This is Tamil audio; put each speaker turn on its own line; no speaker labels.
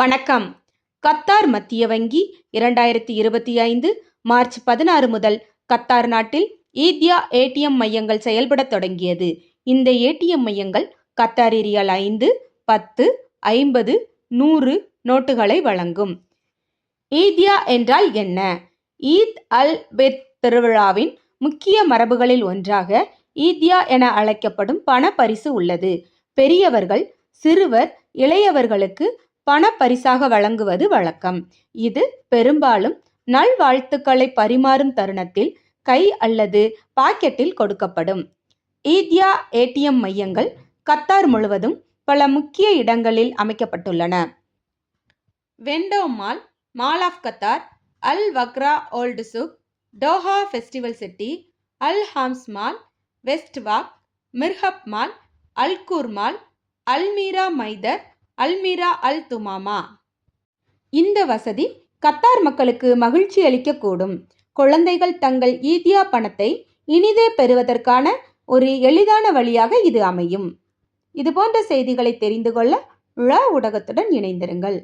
வணக்கம். கத்தார் மத்திய வங்கி 2025 மார்ச் 16 முதல் கத்தார் நாட்டில் ஈத்யா ஏடிஎம் மையங்கள் செயல்படத் தொடங்கியது. இந்த ஏடிஎம் மையங்கள் கத்தாரி ரியால் 5, 10, 50, 100 நோட்டுகளை வழங்கும். ஈத்யா என்றால் என்ன? ஈத் அல் பெத் திருவிழாவின் முக்கிய மரபுகளில் ஒன்றாக ஈத்யா என அழைக்கப்படும் பண பரிசு உள்ளது. பெரியவர்கள் சிறுவர் இளையவர்களுக்கு பணப்பரிசாக வழங்குவது வழக்கம். இது பெரும்பாலும் நல்வாழ்த்துக்களை பரிமாறும் தருணத்தில் கை அல்லது பாக்கெட்டில் கொடுக்கப்படும். ஈத்யா ஏடிஎம் மையங்கள் கத்தார் முழுவதும் பல முக்கிய இடங்களில் அமைக்கப்பட்டுள்ளன. Vendome mall, mall of Qatar, Al Wakra old souq, Doha festival city, Al ஹாம்ஸ் mall, west walk, Mirqab mall, Al Khor mall, Al Meera Muaither, Al Meera Al Thumama. இந்த வசதி கத்தார் மக்களுக்கு மகிழ்ச்சி அளிக்கக்கூடும். குழந்தைகள் தங்கள் ஈத்யா பணத்தை இனிதே பெறுவதற்கான ஒரு எளிதான வழியாக இது அமையும். இதுபோன்ற செய்திகளை தெரிந்து கொள்ள ஊடகத்துடன் இணைந்திருங்கள்.